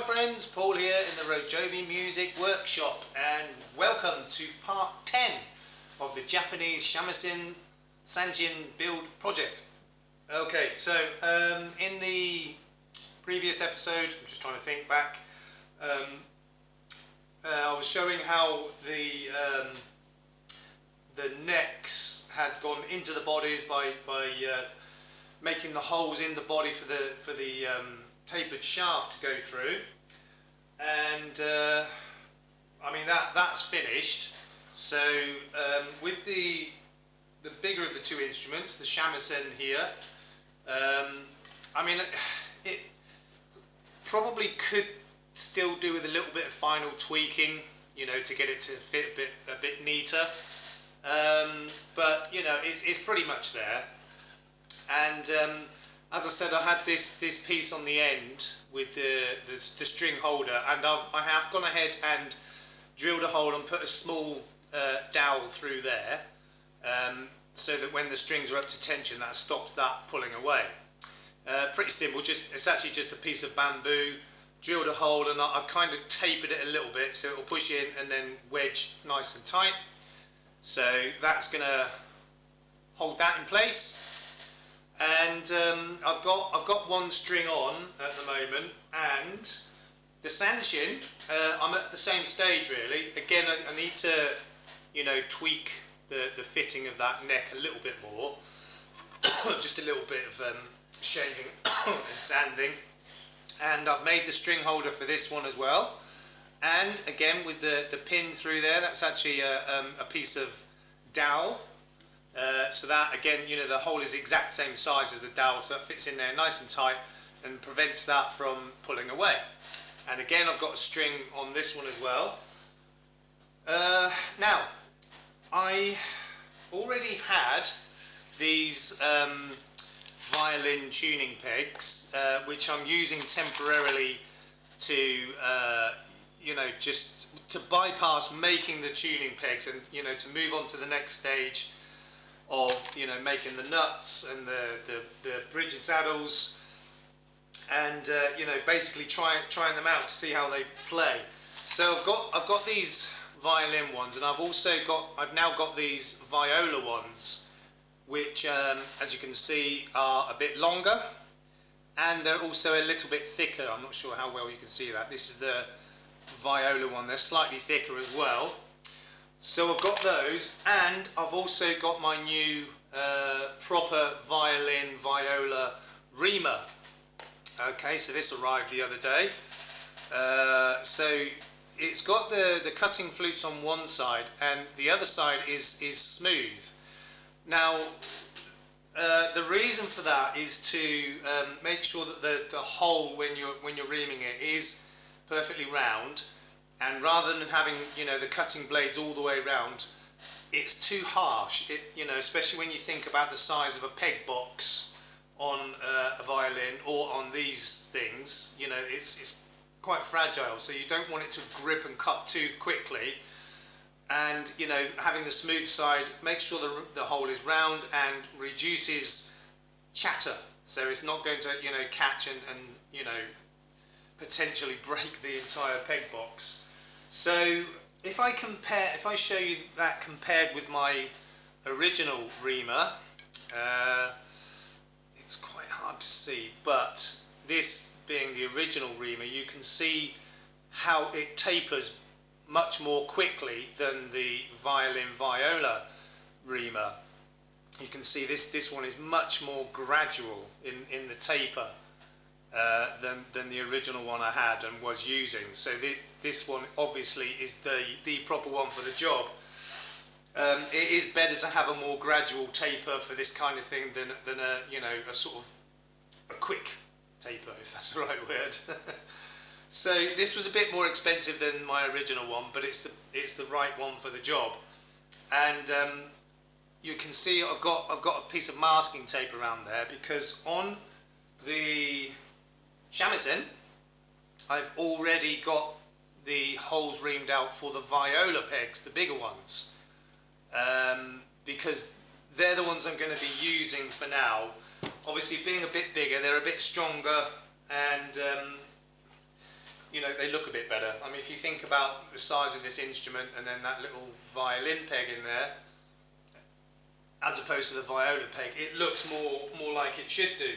friends, Paul here in the RoJoBe Music Workshop, and welcome to part 10 of the Japanese Shamisen Sanshin build project. Okay, so in the previous episode, I'm just trying to think back, I was showing how the necks had gone into the bodies by making the holes in the body for the tapered shaft to go through, and I mean that's finished. So with the bigger of the two instruments, the Shamisen here, I mean it probably could still do with a little bit of final tweaking, you know, to get it to fit a bit neater, but you know it's pretty much there. And as I said, I had this piece on the end with the string holder, and I have gone ahead and drilled a hole and put a small dowel through there, so that when the strings are up to tension, that stops that pulling away. Pretty simple. It's actually just a piece of bamboo. Drilled a hole, and I've kind of tapered it a little bit so it'll push in and then wedge nice and tight. So that's going to hold that in place. And I've got one string on at the moment, and the Sanshin, I'm at the same stage really. Again, I need to, you know, tweak the fitting of that neck a little bit more. Just a little bit of shaving and sanding. And I've made the string holder for this one as well. And again, with the pin through there, that's actually a piece of dowel. So that, again, you know, the hole is the exact same size as the dowel, so it fits in there nice and tight and prevents that from pulling away. And again, I've got a string on this one as well. Now, I already had these violin tuning pegs, which I'm using temporarily to, you know, just to bypass making the tuning pegs and, you know, to move on to the next stage of, you know, making the nuts and the bridge and saddles, and you know, basically trying them out to see how they play. So I've got these violin ones, and I've now got these viola ones, which as you can see are a bit longer, and they're also a little bit thicker. I'm not sure how well you can see that. This is the viola one. They're slightly thicker as well. So I've got those, and I've also got my new proper violin viola reamer. Okay, so this arrived the other day. So it's got the cutting flutes on one side, and the other side is smooth. Now the reason for that is to make sure that the hole when you're reaming it is perfectly round. And rather than having, you know, the cutting blades all the way around, it's too harsh. You know, especially when you think about the size of a peg box on a violin or on these things. You know, it's quite fragile, so you don't want it to grip and cut too quickly. And, you know, having the smooth side makes sure the hole is round and reduces chatter, so it's not going to, you know, catch and you know, potentially break the entire peg box. So if I show you that compared with my original reamer, it's quite hard to see, but this being the original reamer, you can see how it tapers much more quickly than the violin viola reamer. You can see this one is much more gradual in the taper than the original one I had and was using. So this one obviously is the proper one for the job. It is better to have a more gradual taper for this kind of thing than a, you know, a sort of a quick taper, if that's the right word. So this was a bit more expensive than my original one, but it's the right one for the job. And you can see I've got a piece of masking tape around there, because on the Shamisen I've already got the holes reamed out for the viola pegs, the bigger ones, because they're the ones I'm going to be using for now. Obviously, being a bit bigger, they're a bit stronger, and you know, they look a bit better. I mean, if you think about the size of this instrument and then that little violin peg in there, as opposed to the viola peg, it looks more like it should do.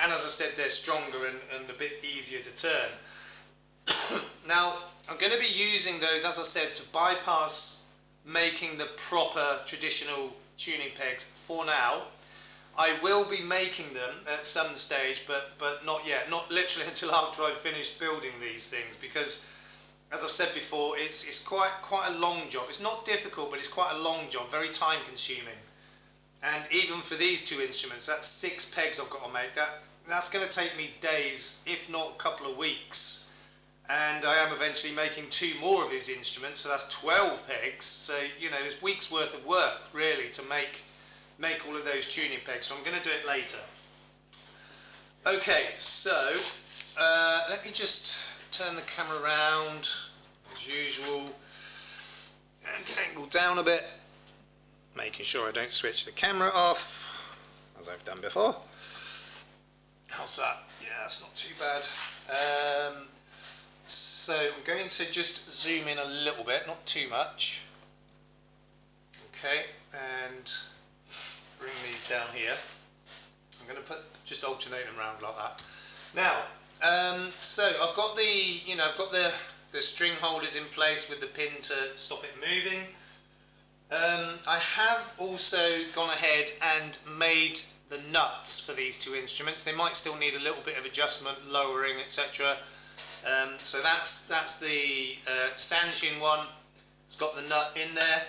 And as I said, they're stronger and a bit easier to turn. Now, I'm going to be using those, as I said, to bypass making the proper traditional tuning pegs for now. I will be making them at some stage, but not yet, not literally until after I've finished building these things, because as I've said before, it's quite a long job. It's not difficult, but it's quite a long job, very time consuming. And even for these two instruments, that's 6 pegs I've got to make. That's going to take me days, if not a couple of weeks. And I am eventually making 2 more of these instruments, so that's 12 pegs. So, you know, there's weeks worth of work, really, to make all of those tuning pegs. So I'm going to do it later. Okay, so let me just turn the camera around, as usual, and angle down a bit, making sure I don't switch the camera off, as I've done before. How's that? Yeah, that's not too bad. So I'm going to just zoom in a little bit, not too much. Okay, and bring these down here. I'm going to just alternate them around like that. Now, so I've got the string holders in place with the pin to stop it moving. I have also gone ahead and made the nuts for these two instruments. They might still need a little bit of adjustment, lowering, etc. So that's the Sanshin one. It's got the nut in there,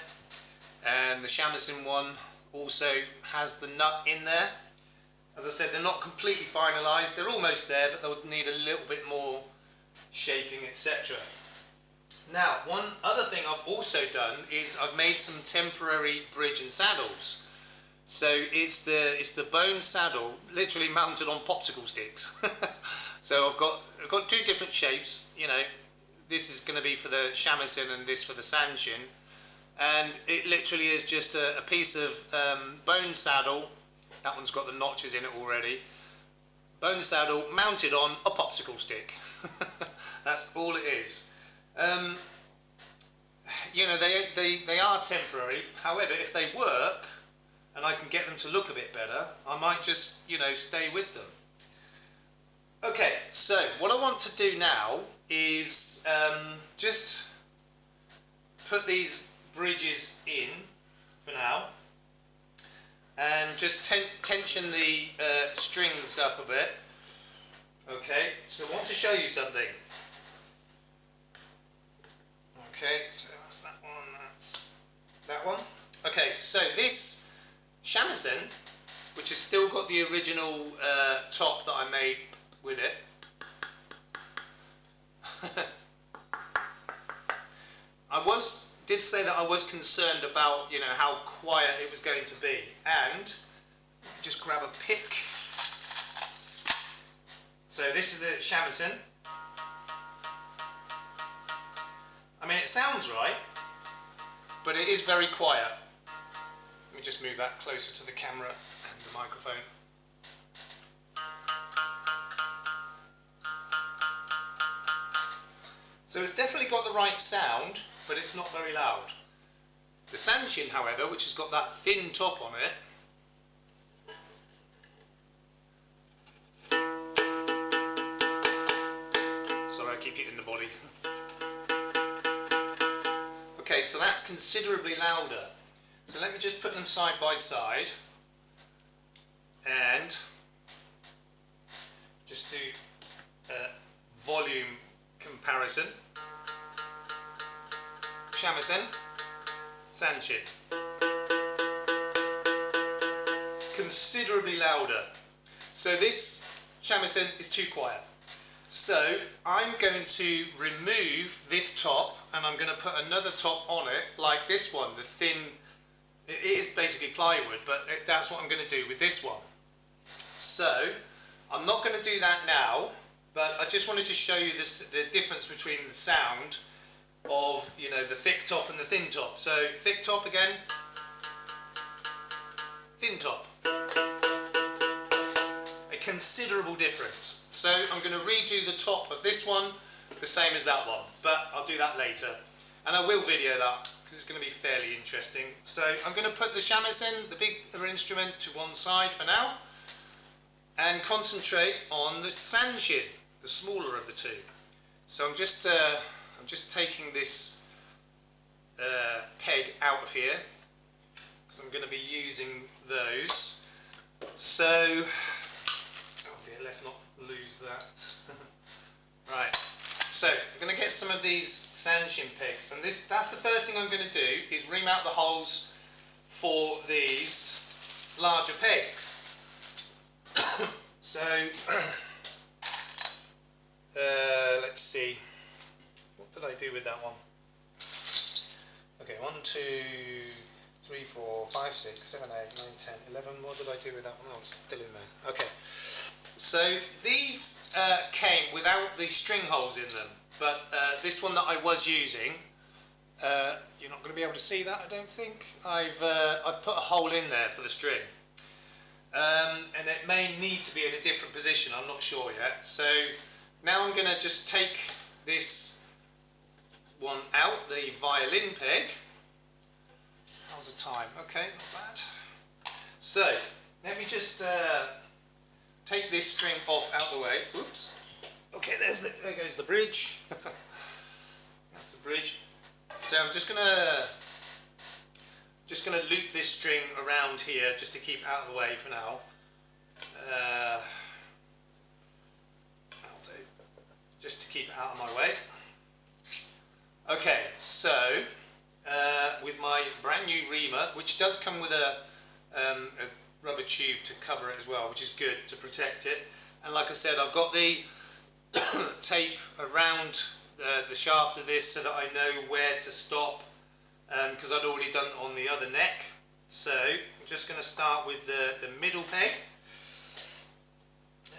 and the Shamisen one also has the nut in there. As I said, they're not completely finalised. They're almost there, but they'll need a little bit more shaping, etc. Now, one other thing I've also done is I've made some temporary bridge and saddles. So it's the bone saddle, literally mounted on popsicle sticks. So I've got 2 different shapes. You know, this is going to be for the Shamisen and this for the Sanshin, and it literally is just a piece of bone saddle. That one's got the notches in it already. Bone saddle mounted on a popsicle stick. That's all it is. You know, they are temporary. However, if they work and I can get them to look a bit better, I might just, you know, stay with them. Okay, so what I want to do now is just put these bridges in for now, and just tension the strings up a bit. Okay, so I want to show you something. Okay, so that's that one, that's that one. Okay, so this Shamisen, which has still got the original top that I made with it, did say that I was concerned about, you know, how quiet it was going to be, and just grab a pick. So this is the Shamisen. I mean, it sounds right, but it is very quiet. Let me just move that closer to the camera and the microphone. So it's definitely got the right sound, but it's not very loud. The Sanshin, however, which has got that thin top on it, sorry, I keep hitting the body. Okay, so that's considerably louder. So let me just put them side by side and just do a volume comparison. Shamisen, Sanshin. Considerably louder. So this Shamisen is too quiet. So I'm going to remove this top and I'm going to put another top on it, like this one, the thin, it is basically plywood, but that's what I'm going to do with this one. So I'm not going to do that now, but I just wanted to show you the difference between the sound of, you know, the thick top and the thin top. So thick top again, thin top. A considerable difference. So I'm going to redo the top of this one the same as that one, but I'll do that later. And I will video that because it's going to be fairly interesting. So I'm going to put the Shamisen, the bigger instrument, to one side for now and concentrate on the Sanshin, the smaller of the two. So I'm just taking this peg out of here because I'm going to be using those. So, oh dear, let's not lose that. Right, so I'm going to get some of these Sanshin pegs, and that's the first thing I'm going to do is ream out the holes for these larger pegs. So let's see, what did I do with that one? Okay, 1, 2, 3, 4, 5, 6, 7, 8, 9, 10, 11. What did I do with that one? Oh, it's still in there. Okay. So these came without the string holes in them, but this one that I was using, you're not going to be able to see that, I don't think. I've put a hole in there for the string, and it may need to be in a different position. I'm not sure yet. So now I'm going to just take this one out, the violin peg. How's the time? Okay, not bad. So let me just take this string off out the way. Oops. Okay, there goes the bridge. That's the bridge. So I'm just gonna loop this string around here just to keep it out of the way for now. That'll do. Just to keep it out of my way. Okay, so with my brand new reamer, which does come with a rubber tube to cover it as well, which is good to protect it. And like I said, I've got the tape around the shaft of this so that I know where to stop, because I'd already done it on the other neck. So I'm just going to start with the middle peg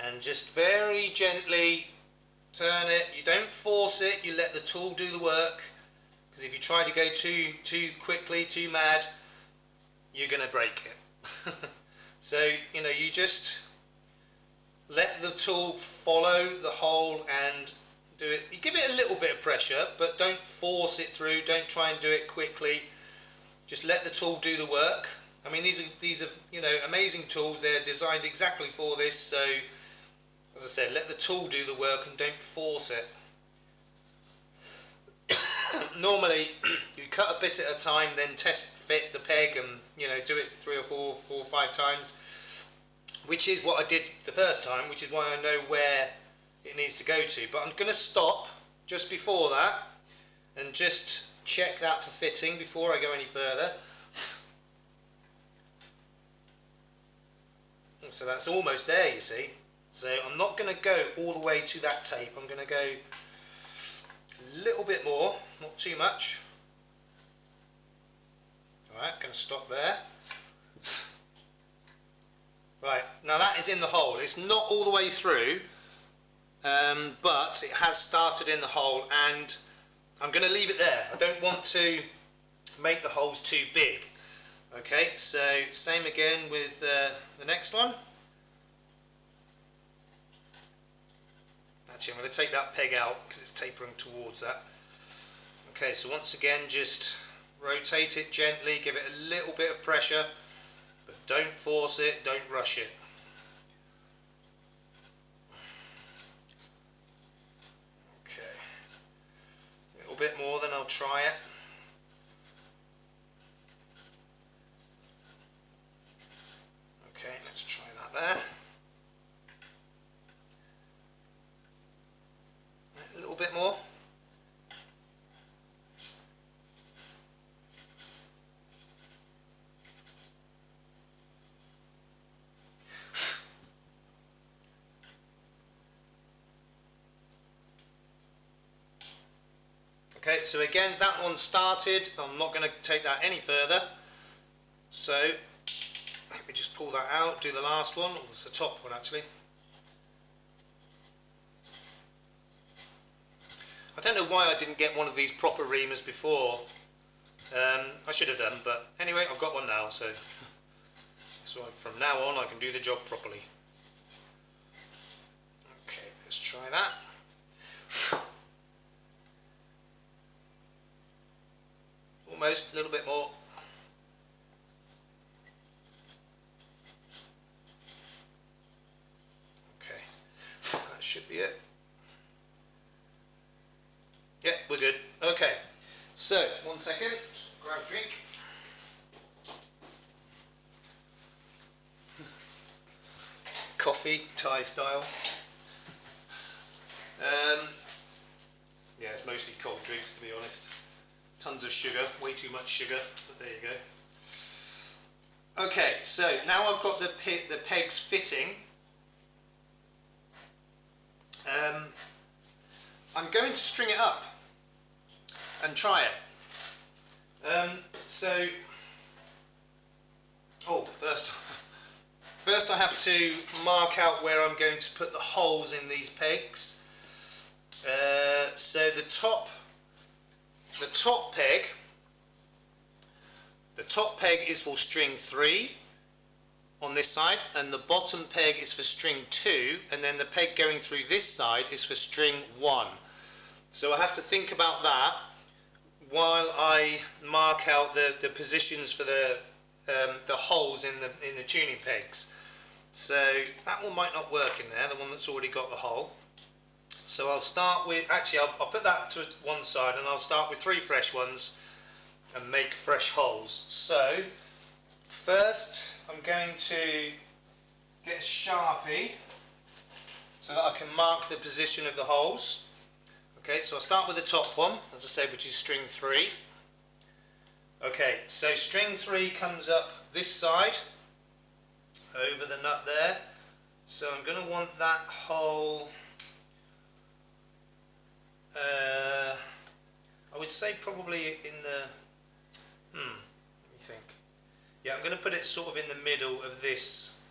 and just very gently turn it. You don't force it, you let the tool do the work, because if you try to go too quickly, too mad, you're going to break it. So, you know, you just let the tool follow the hole and do it. You give it a little bit of pressure, but don't force it through. Don't try and do it quickly. Just let the tool do the work. I mean, these are you know, amazing tools. They're designed exactly for this. So, as I said, let the tool do the work and don't force it. Normally, you cut a bit at a time, then test fit the peg, and you know, do it 3 or 4 or 5 times, which is what I did the first time, which is why I know where it needs to go to. But I'm going to stop just before that and just check that for fitting before I go any further. So that's almost there, you see. So I'm not going to go all the way to that tape. I'm going to go a little bit more, not too much. Alright, going to stop there. Right, now that is in the hole. It's not all the way through, but it has started in the hole, and I'm going to leave it there. I don't want to make the holes too big. Okay, so same again with the next one. Actually, I'm going to take that peg out because it's tapering towards that. Okay, so once again, just rotate it gently, give it a little bit of pressure, but don't force it, don't rush it. Okay, a little bit more, then I'll try it. Okay, let's try that there. A little bit more. Okay, so again, that one started. I'm not going to take that any further. So let me just pull that out, do the last one. Oh, it's the top one actually. I don't know why I didn't get one of these proper reamers before. I should have done, but anyway, I've got one now, so from now on I can do the job properly. Okay, let's try that. almost, a little bit more. Okay, that should be it. Yeah, we're good. Okay, so 1 second, grab a drink. Coffee, Thai style. Yeah, it's mostly cold drinks, to be honest. Tons of sugar, way too much sugar, but there you go. Okay, so now I've got the pegs fitting. I'm going to string it up and try it. First I have to mark out where I'm going to put the holes in these pegs. So the top peg is for string 3 on this side, and the bottom peg is for string 2, and then the peg going through this side is for string 1. So I have to think about that while I mark out the positions for the holes in the tuning pegs. So that one might not work in there, the one that's already got the hole. So I'll start with, actually I'll put that to one side, and I'll start with 3 fresh ones and make fresh holes. So first I'm going to get a Sharpie so that I can mark the position of the holes. Okay, so I'll start with the top one, as I said, which is string 3. Okay, so string 3 comes up this side over the nut there. So I'm going to want that hole, I would say probably in the, let me think. Yeah, I'm going to put it sort of in the middle of this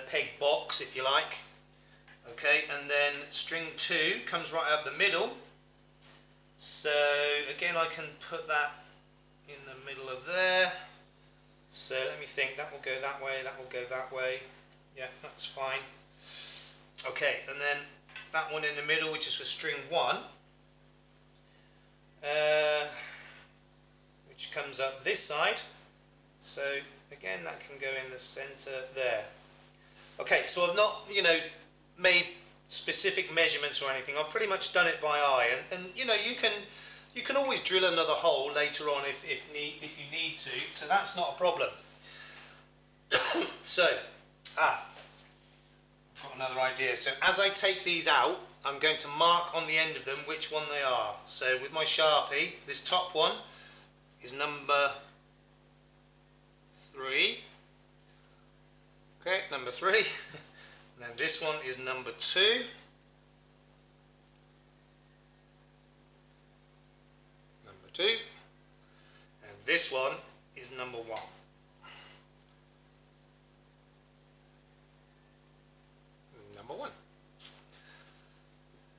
peg box, if you like. Okay, and then string 2 comes right up the middle. So again, I can put that in the middle of there. So let me think, that will go that way, that will go that way. Yeah, that's fine. Okay, and then that one in the middle, which is for string 1, which comes up this side. So again, that can go in the center there. Okay, so I've not, made specific measurements or anything. I've pretty much done it by eye, and you can always drill another hole later on if you need to. So that's not a problem. So, got another idea. So as I take these out, I'm going to mark on the end of them which one they are. So with my Sharpie, this top one is number 3. Okay, number 3. And then this one is number 2. Number 2. And this one is number 1. Number 1.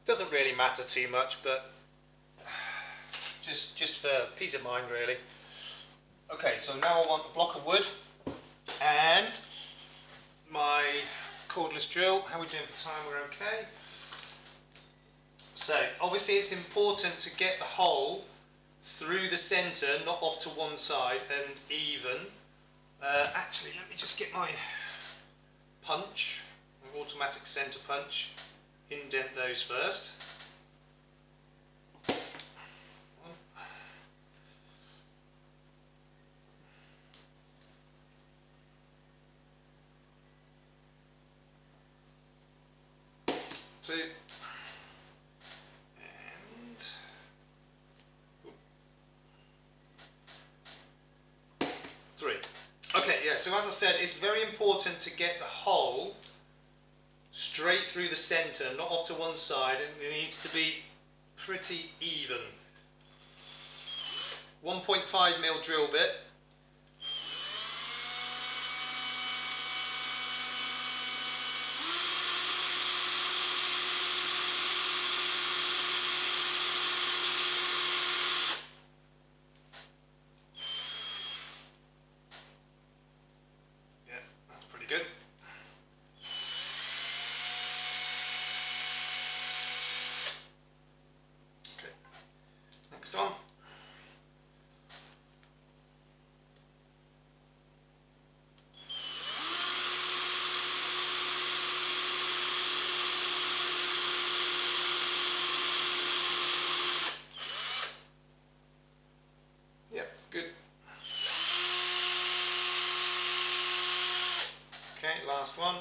Doesn't really matter too much, but just for peace of mind, really. Okay, so now I want a block of wood and my cordless drill. How are we doing for time? We're okay. So obviously it's important to get the hole through the centre, not off to one side, and even. Actually, let me just get my punch, my automatic centre punch, indent those first. Two, and 3. Okay, yeah, so as I said, it's very important to get the hole straight through the centre, not off to one side, and it needs to be pretty even. 1.5mm drill bit. Good. Okay. last one.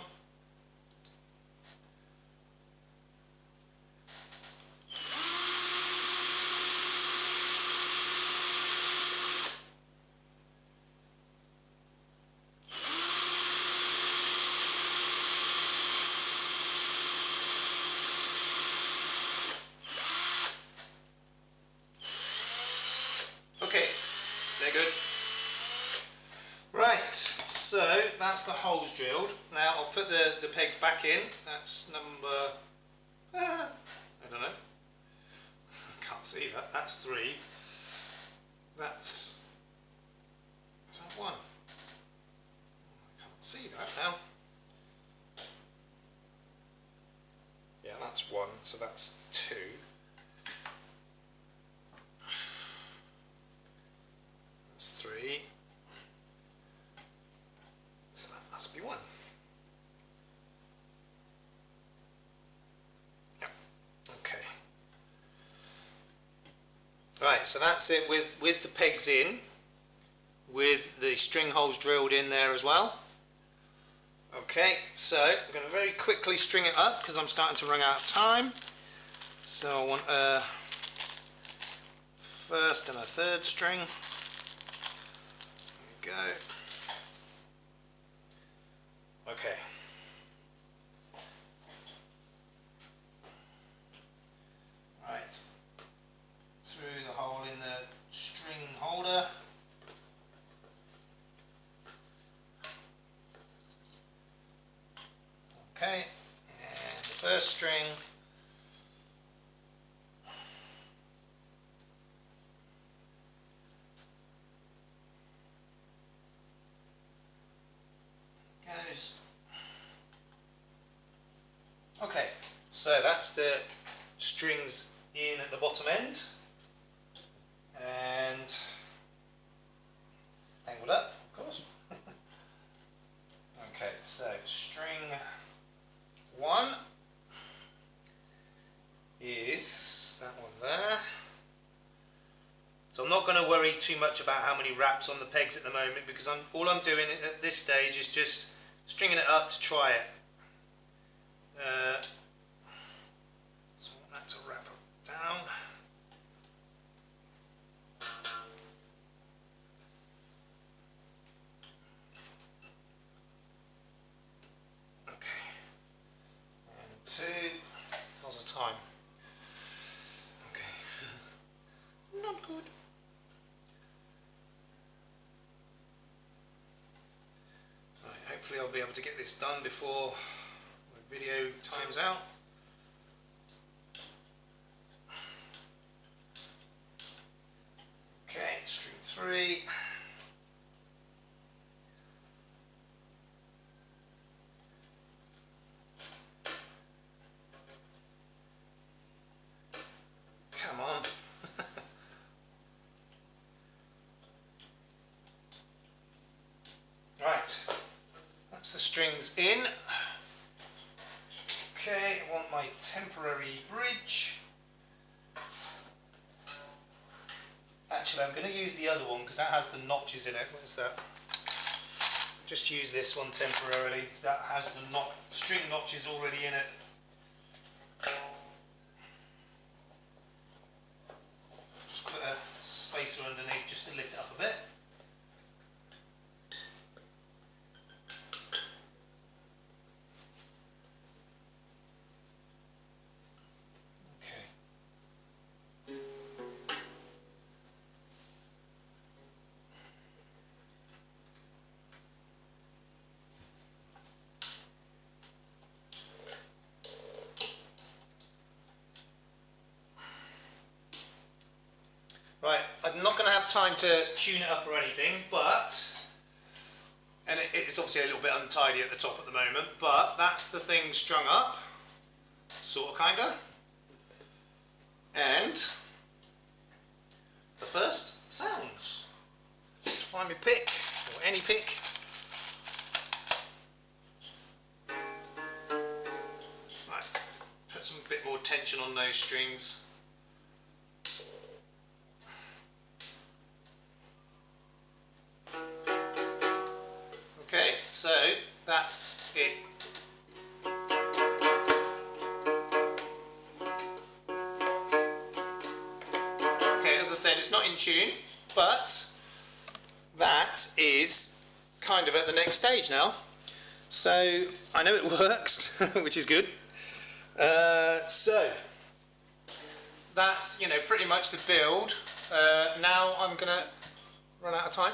Okay, they're good. Right, so that's the holes drilled. Now I'll put the pegs back in. That's number, I don't know. Can't see that. That's 3. That's, is that 1? I can't see that now. Yeah, that's 1, so that's 2. That's 3. So that must be 1. Yep. Okay. Right, so that's it with the pegs in, with the string holes drilled in there as well. Okay, so I'm going to very quickly string it up because I'm starting to run out of time. So I want a first and a third string. There we go. Okay. Right. Through the hole in the string holder. Okay, and the first string goes. Okay, so that's the strings in at the bottom end and angled up, of course. Okay, so string 1 is that one there. So I'm not going to worry too much about how many wraps on the pegs at the moment because all I'm doing at this stage is just stringing it up to try it. So I want that to wrap it down. Okay. And 2. How's the time? Okay. Not good. Right, hopefully I'll be able to get this done before the video times out. Okay, string 3. Come on. Right, that's the strings in. Okay, I want my temporary bridge. Actually, I'm going to use the other one because that has the notches in it. What's that? Just use this one temporarily because that has the string notches already in it. Just put a spacer underneath just to lift it up a bit. Right, I'm not going to have time to tune it up or anything, but, and it's obviously a little bit untidy at the top at the moment, but that's the thing strung up, sort of, kinda, and the first sounds. Let's find my pick, or any pick. Right, put some bit more tension on those strings. Okay, so that's it as I said, it's not in tune, but that is kind of at the next stage now. So I know it works, which is good. So that's, you know, pretty much the build. Now I'm gonna run out of time.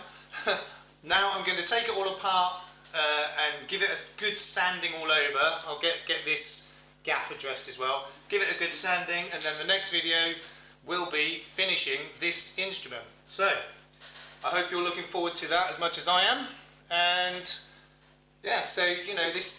Now I'm going to take it all apart and give it a good sanding all over. I'll get this gap addressed as well. Give it a good sanding, and then the next video will be finishing this instrument. So I hope you're looking forward to that as much as I am. And yeah, so you know, this